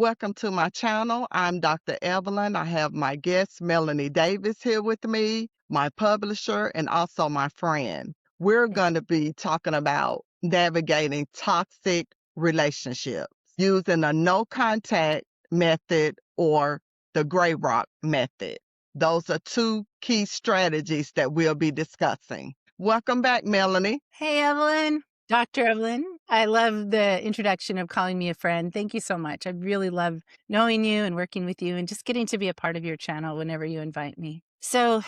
Welcome to my channel. I'm Dr. Evelyn. I have my guest, Melanie Davis, here with me, my publisher, and also my friend. We're going to be talking about navigating toxic relationships using a no contact method or the gray rock method. Those are two key strategies that we'll be discussing. Welcome back, Melanie. Hey, Evelyn. Dr. Evelyn, I love the introduction of calling me a friend. Thank you so much. I really love knowing you and working with you and just getting to be a part of your channel whenever you invite me. So,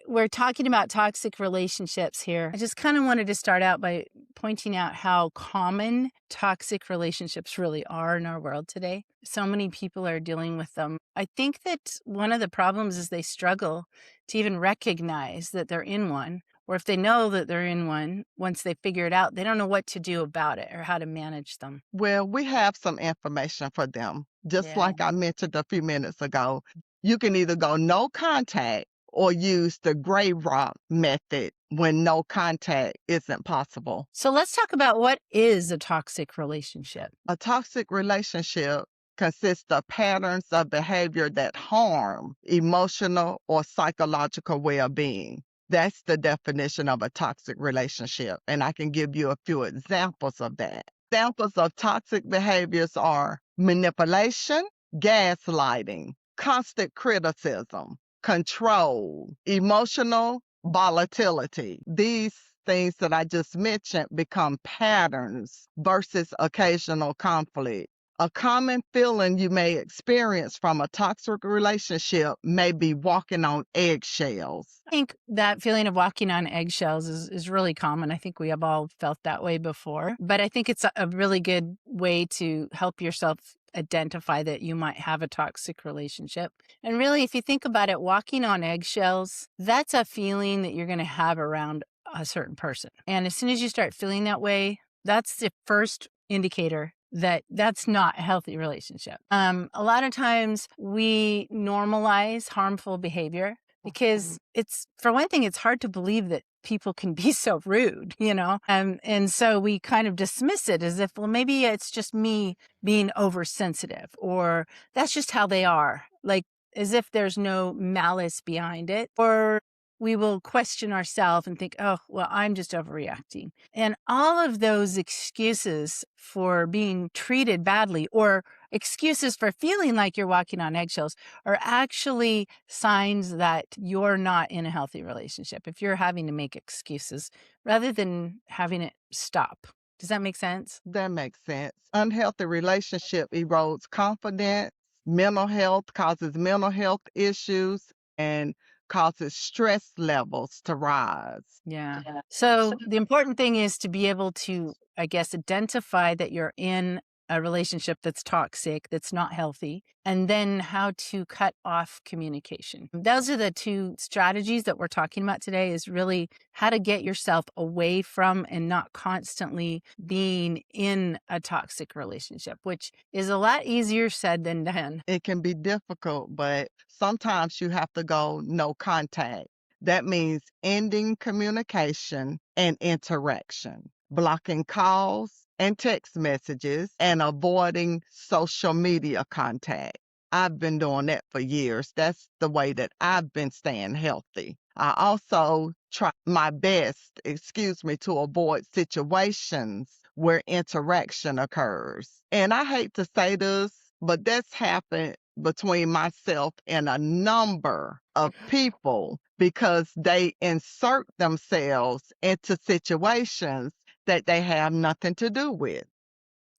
we're talking about toxic relationships here. I just kind of wanted to start out by pointing out how common toxic relationships really are in our world today. So many people are dealing with them. I think that one of the problems is they struggle to even recognize that they're in one. Or if they know that they're in one, once they figure it out, they don't know what to do about it or how to manage them. Well, we have some information for them. Just Yeah. like I mentioned a few minutes ago, you can either go no contact or use the gray rock method when no contact isn't possible. So let's talk about what is a toxic relationship. A toxic relationship consists of patterns of behavior that harm emotional or psychological well-being. That's the definition of a toxic relationship. And I can give you a few examples of that. Examples of toxic behaviors are manipulation, gaslighting, constant criticism, control, emotional volatility. These things that I just mentioned become patterns versus occasional conflict. A common feeling you may experience from a toxic relationship may be walking on eggshells. I think that feeling of walking on eggshells is really common. I think we have all felt that way before. But I think it's a really good way to help yourself identify that you might have a toxic relationship. And really, if you think about it, walking on eggshells, that's a feeling that you're going to have around a certain person. And as soon as you start feeling that way, that's the first indicator that that's not a healthy relationship. A lot of times we normalize harmful behavior because it's, for one thing, it's hard to believe that people can be so rude, and so we kind of dismiss it as if, well, maybe it's just me being oversensitive, or that's just how they are, like as if there's no malice behind it. Or we will question ourselves and think, oh, well, I'm just overreacting. And all of those excuses for being treated badly or excuses for feeling like you're walking on eggshells are actually signs that you're not in a healthy relationship. If you're having to make excuses rather than having it stop. Does that make sense? That makes sense. Unhealthy relationship erodes confidence, mental health causes mental health issues, and causes stress levels to rise. Yeah. So the important thing is to be able to, I guess, identify that you're in a relationship that's toxic, that's not healthy, and then how to cut off communication. Those are the two strategies that we're talking about today, is really how to get yourself away from and not constantly being in a toxic relationship, which is a lot easier said than done. It can be difficult, but sometimes you have to go no contact. That means ending communication and interaction, blocking calls and text messages, and avoiding social media contact. I've been doing that for years. That's the way that I've been staying healthy. I also try my best, to avoid situations where interaction occurs. And I hate to say this, but that's happened between myself and a number of people because they insert themselves into situations that they have nothing to do with.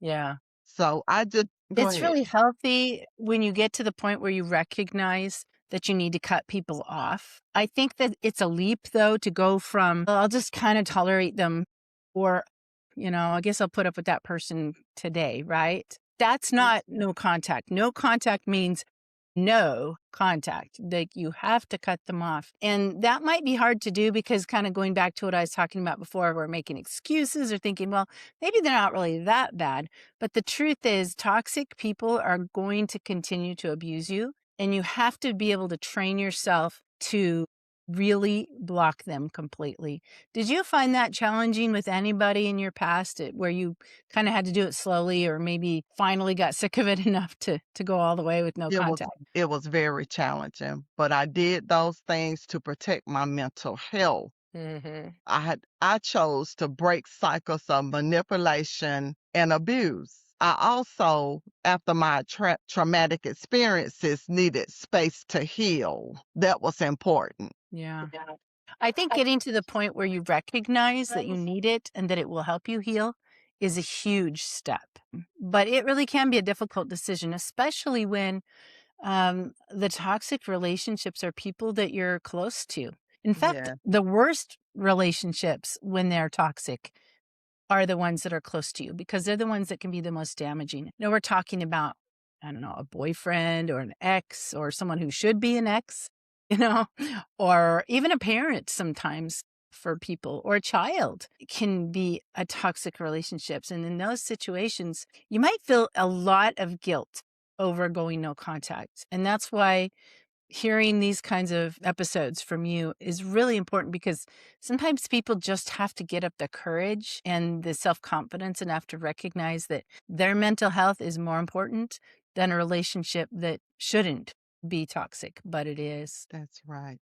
Yeah. So I just go It's ahead. really healthy when you get to the point where you recognize that you need to cut people off. I think that it's a leap, though, to go from, "Well, I'll just kind of tolerate them," or, I guess I'll put up with that person today, right? That's not no contact. No contact means no contact. Like, you have to cut them off. And that might be hard to do because, kind of going back to what I was talking about before, we're making excuses or thinking, well, maybe they're not really that bad. But the truth is, toxic people are going to continue to abuse you. And you have to be able to train yourself to really block them completely. Did you find that challenging with anybody in your past where you kind of had to do it slowly or maybe finally got sick of it enough to go all the way with no It was contact? it was very challenging, but I did those things to protect my mental health. Mhm. I chose to break cycles of manipulation and abuse. I also, after my traumatic experiences, needed space to heal. That was important. Yeah. I think getting to the point where you recognize that you need it and that it will help you heal is a huge step. But it really can be a difficult decision, especially when the toxic relationships are people that you're close to. In fact, Yeah, the worst relationships when they're toxic are the ones that are close to you because they're the ones that can be the most damaging. No, we're talking about, I don't know, a boyfriend or an ex or someone who should be an ex, you know, or even a parent sometimes for people or a child can be a toxic relationships. And in those situations, you might feel a lot of guilt over going no contact. And that's why hearing these kinds of episodes from you is really important because sometimes people just have to get up the courage and the self-confidence enough to recognize that their mental health is more important than a relationship that shouldn't be toxic, but it is. that's right.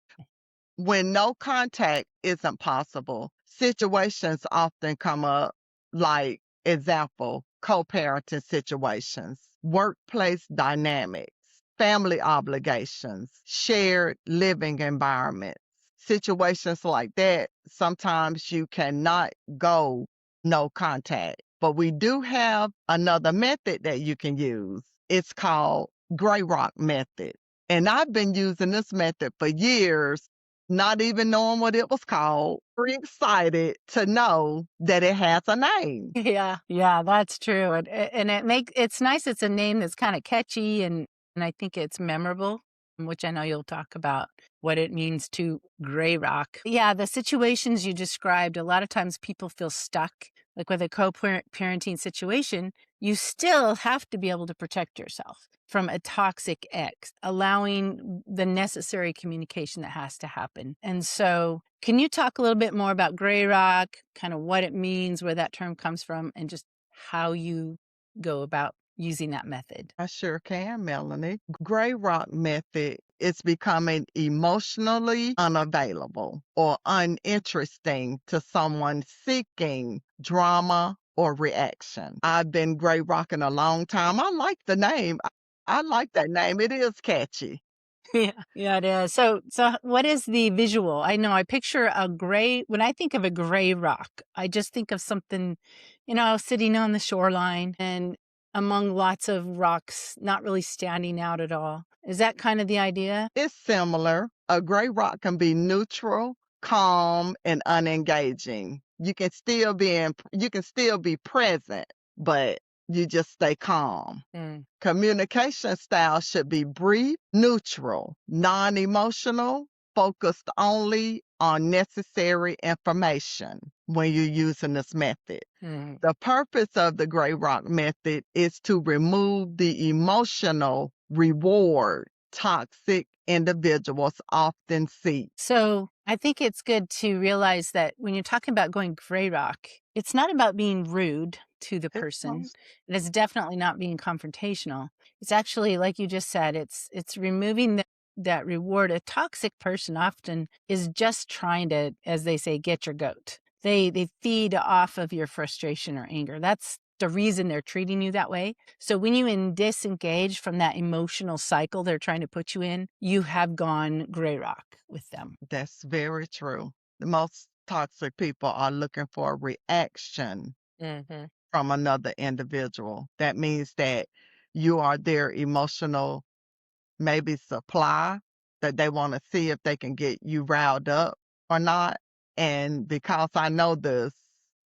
When no contact isn't possible, situations often come up like, example, co-parenting situations, workplace dynamics, family obligations, shared living environments. Situations like that, sometimes you cannot go no contact. But we do have another method that you can use. It's called gray rock method. And I've been using this method for years, not even knowing what it was called. Very excited to know that it has a name. Yeah, yeah, that's true. And it's nice it's a name that's kind of catchy and I think it's memorable, which I know you'll talk about what it means to gray rock. Yeah, the situations you described, a lot of times people feel stuck. Like with a co-parenting situation, you still have to be able to protect yourself from a toxic ex, allowing the necessary communication that has to happen. And so, can you talk a little bit more about gray rock, kind of what it means, where that term comes from, and just how you go about using that method? I sure can, Melanie. Gray rock method is becoming emotionally unavailable or uninteresting to someone seeking drama or reaction. I've been gray rocking a long time. I like the name. I like that name. It is catchy. Yeah, yeah, it is. So what is the visual? I know I picture a gray when I think of a gray rock, I just think of something, sitting on the shoreline and among lots of rocks, not really standing out at all. Is that kind of the idea? It's similar. A gray rock can be neutral, calm, and unengaging. You can still be present, but you just stay calm. Mm, Communication style should be brief, neutral, non-emotional, focused only on necessary information when you're using this method. mm. The purpose of the gray rock method is to remove the emotional reward toxic individuals often seek. So I think it's good to realize that when you're talking about going gray rock, it's not about being rude to the It's person. most And it's definitely not being confrontational. It's actually, like you just said, it's removing that reward. A toxic person often is just trying to, as they say, get your goat. They feed off of your frustration or anger. That's the reason they're treating you that way. So when you disengage from that emotional cycle they're trying to put you in, you have gone gray rock with them. That's very true. The most toxic people are looking for a reaction Mhm. from another individual. That means that you are their emotional, maybe supply, that they want to see if they can get you riled up or not. And because I know this,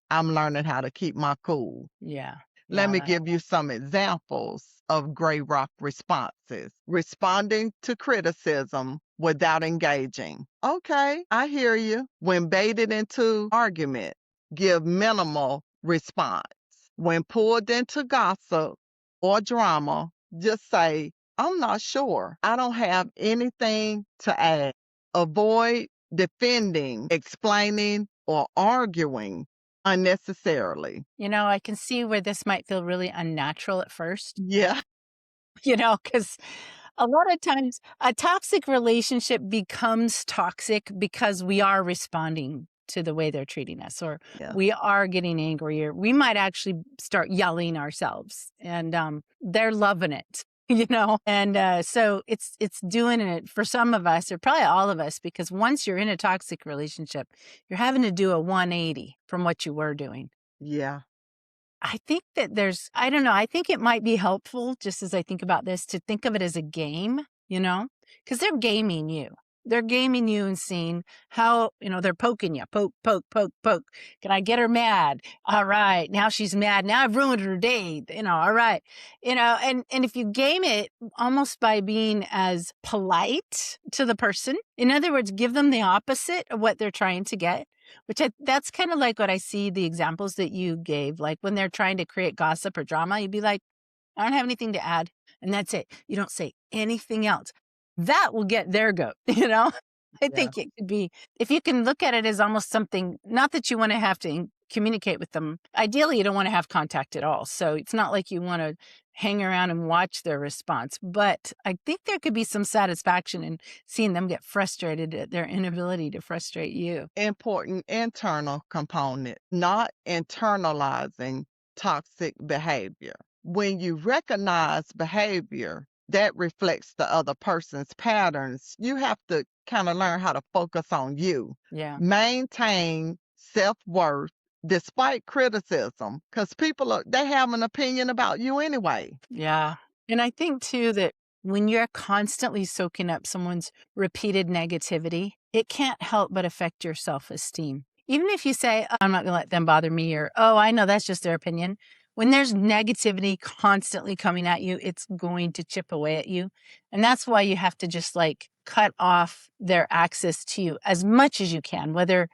I'm learning how to keep my cool. Yeah. Let Yeah. me give you some examples of gray rock responses. Responding to criticism without engaging. Okay, I hear you. When baited into argument, give minimal response. When pulled into gossip or drama, just say, I'm not sure. I don't have anything to add. Avoid defending, explaining, or arguing unnecessarily. I can see where this might feel really unnatural at first, Yeah. because a lot of times a toxic relationship becomes toxic because we are responding to the way they're treating us, or Yeah. we are getting angry, or we might actually start yelling ourselves, and they're loving it. And so it's doing it for some of us, or probably all of us, because once you're in a toxic relationship, you're having to do a 180 from what you were doing. Yeah. I think that I don't know, I think it might be helpful, just as I think about this, to think of it as a game, because they're gaming you. They're gaming you and seeing how, they're poking you. Poke, poke, poke, poke. Can I get her mad? All right. Now she's mad. Now I've ruined her day. All right. And if you game it almost by being as polite to the person, in other words, give them the opposite of what they're trying to get, that's kind of like what I see the examples that you gave. Like when they're trying to create gossip or drama, you'd be like, I don't have anything to add. And that's it. You don't say anything else. That will get their goat, I Yeah. think it could be, if you can look at it as almost something, not that you want to have to communicate with them. Ideally, you don't want to have contact at all. So it's not like you want to hang around and watch their response. But I think there could be some satisfaction in seeing them get frustrated at their inability to frustrate you. Important internal component, not internalizing toxic behavior. When you recognize behavior that reflects the other person's patterns, you have to kind of learn how to focus on you. Yeah. Maintain self-worth despite criticism, because they have an opinion about you anyway. Yeah. And I think too that when you're constantly soaking up someone's repeated negativity, it can't help but affect your self esteem. Even if you say, "Oh, I'm not going to let them bother me," or, "Oh, I know that's just their opinion." When there's negativity constantly coming at you, it's going to chip away at you. And that's why you have to just like cut off their access to you as much as you can, whether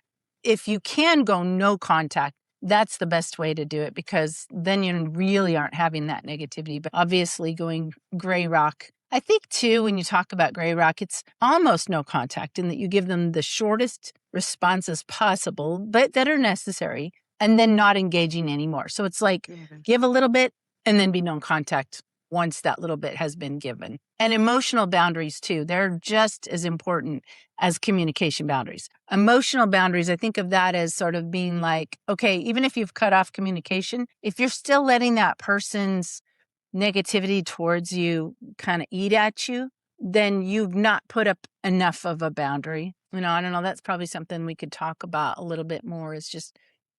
if you can go no contact, that's the best way to do it, because then you really aren't having that negativity. But obviously, going gray rock, I think too, when you talk about gray rock, it's almost no contact in that you give them the shortest responses possible, but that are necessary, and then not engaging anymore. So it's like give a little bit and then be no contact once that little bit has been given. And emotional boundaries too, they're just as important as communication boundaries. Emotional boundaries, I think of that as sort of being like, okay, even if you've cut off communication, if you're still letting that person's negativity towards you kind of eat at you, then you've not put up enough of a boundary. I don't know, that's probably something we could talk about a little bit more, is just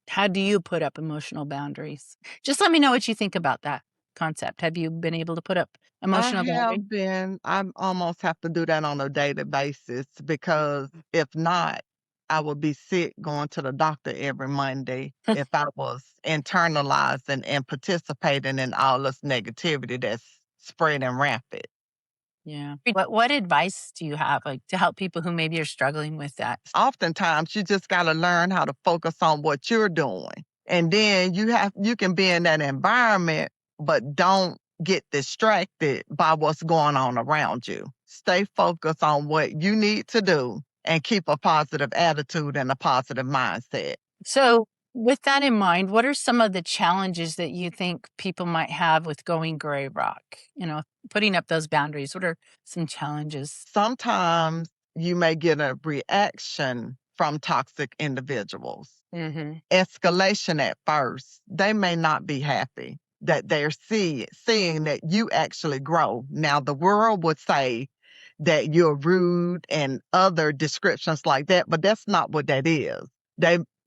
how do you put up emotional boundaries? Just let me know what you think about that concept. Have you been able to put up I emotional boundaries? have been. I almost have to do that on a daily basis because if not, I would be sick going to the doctor every Monday if I was internalizing and participating in all this negativity that's spreading rapid. Yeah. What advice do you have, like, to help people who maybe are struggling with that? Oftentimes, you just got to learn how to focus on what you're doing. And then you can be in that environment, but don't get distracted by what's going on around you. Stay focused on what you need to do and keep a positive attitude and a positive mindset. So, with that in mind, what are some of the challenges that you think people might have with going gray rock? Putting up those boundaries. What are some challenges? Sometimes you may get a reaction from toxic individuals. Hmm. Escalation at first. They may not be happy that they're seeing that you actually grow. Now, the world would say that you're rude and other descriptions like that, but that's not what that is.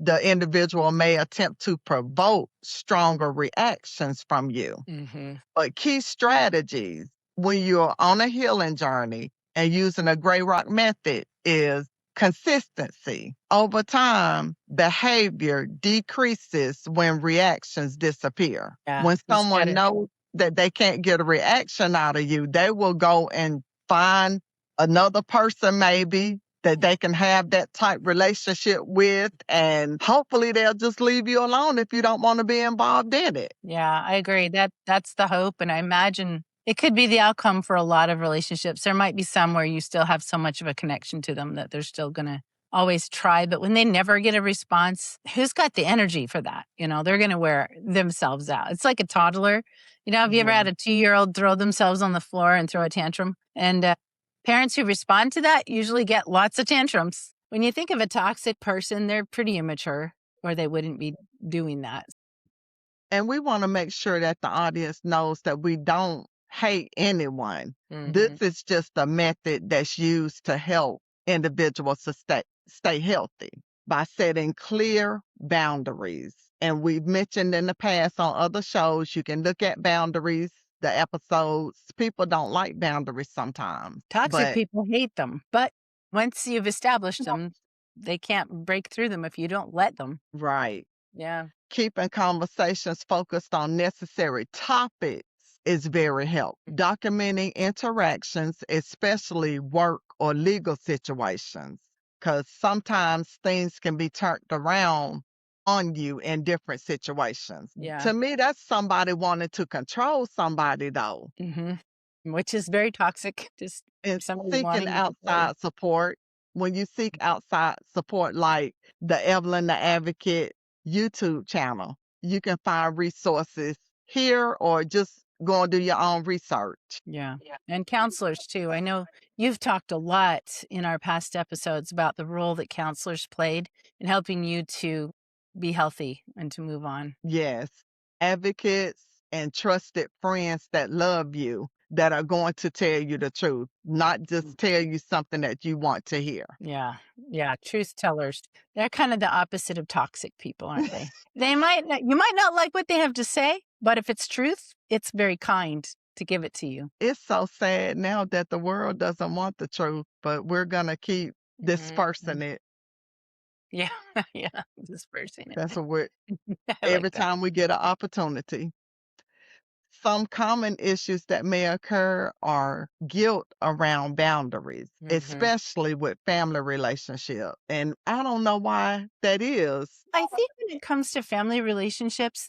The individual may attempt to provoke stronger reactions from you. Hmm. But key strategies when you're on a healing journey and using a gray rock method is consistency. Over time, behavior decreases when reactions disappear. Yeah. When You just someone gotta. knows that they can't get a reaction out of you, they will go and find another person maybe that they can have that type relationship with, and hopefully they'll just leave you alone if you don't want to be involved in it. Yeah, I agree. That's the hope, and I imagine it could be the outcome for a lot of relationships. There might be some where you still have so much of a connection to them that they're still gonna always try, but when they never get a response, who's got the energy for that? They're going to wear themselves out. It's like a toddler. Have you ever had Right. a 2-year-old throw themselves on the floor and throw a tantrum? And parents who respond to that usually get lots of tantrums. When you think of a toxic person, they're pretty immature or they wouldn't be doing that. And we want to make sure that the audience knows that we don't hate anyone. This Hmm. is just a method that's used to help individuals to stay healthy by setting clear boundaries. And we've mentioned in the past on other shows, you can look at boundaries, the episodes. People don't like boundaries sometimes, Toxic but people hate them, but once you've established them, they can't break through them if you don't let them. right. Yeah. Keeping conversations focused on necessary topics is very helpful. Documenting interactions, especially work or legal situations, because sometimes things can be turned around on you in different situations. Yeah. To me, that's somebody wanting to control somebody, though, Hmm. Which is very toxic. Just and somebody seeking wanting to control you. outside support. When you seek outside support, like the Evelyn the Advocate YouTube channel, you can find resources here or just go and do your own research. Yeah. And counselors too. I know you've talked a lot in our past episodes about the role that counselors played in helping you to be healthy and to move on. Yes, advocates and trusted friends that love you that are going to tell you the truth, not just tell you something that you want to hear. Yeah. Yeah. Truth tellers. They're kind of the opposite of toxic people, aren't they? You might not like what they have to say, but if it's truth, it's very kind to give it to you. It's so sad now that the world doesn't want the truth, but we're gonna keep Mhm. dispersing it. Yeah. Yeah. Dispersing That's it. what we're I like every that. time we get an opportunity. Some common issues that may occur are guilt around boundaries, Mhm. especially with family relationships. And I don't know why that is. I think when it comes to family relationships,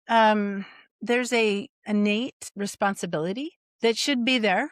um there's a innate responsibility that should be there,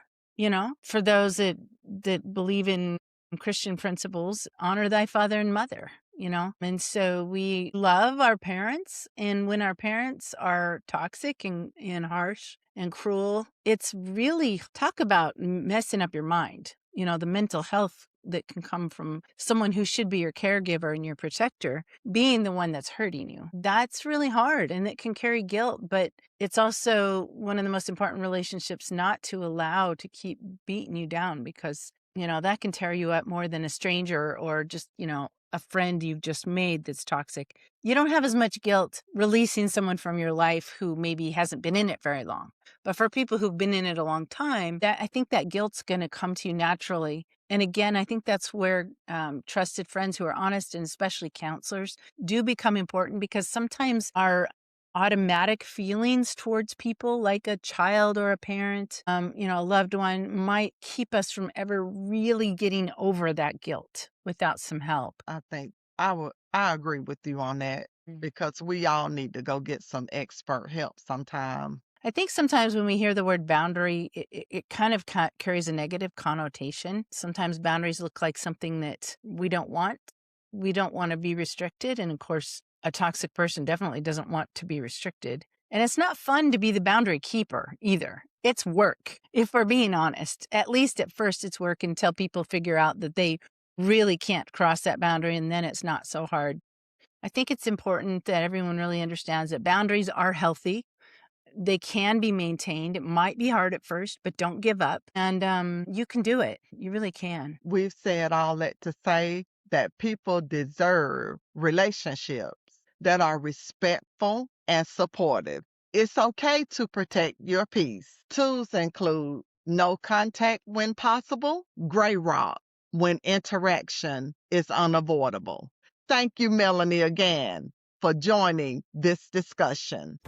for those that believe in Christian principles, honor thy father and mother, and so we love our parents, and when our parents are toxic and harsh and cruel, it's really, talk about messing up your mind, the mental health that can come from someone who should be your caregiver and your protector being the one that's hurting you. That's really hard and it can carry guilt, but it's also one of the most important relationships not to allow to keep beating you down because, that can tear you up more than a stranger or just, a friend you've just made that's toxic. You don't have as much guilt releasing someone from your life who maybe hasn't been in it very long. But for people who've been in it a long time, that I think that guilt's going to come to you naturally. And again, I think that's where trusted friends who are honest and especially counselors do become important because sometimes our automatic feelings towards people like a child or a parent, a loved one might keep us from ever really getting over that guilt without some help. I think I agree with you on that because we all need to go get some expert help sometime. I think sometimes when we hear the word boundary, it kind of carries a negative connotation. Sometimes boundaries look like something that we don't want. We don't want to be restricted. And of course, a toxic person definitely doesn't want to be restricted. And it's not fun to be the boundary keeper either. It's work, if we're being honest. At least at first, it's work until people figure out that they really can't cross that boundary. And then it's not so hard. I think it's important that everyone really understands that boundaries are healthy. They can be maintained. It might be hard at first, but don't give up. And you can do it. You really can. We've said all that to say that people deserve relationships that are respectful and supportive. It's okay to protect your peace. Tools include no contact when possible, gray rock when interaction is unavoidable. Thank you, Melanie, again for joining this discussion.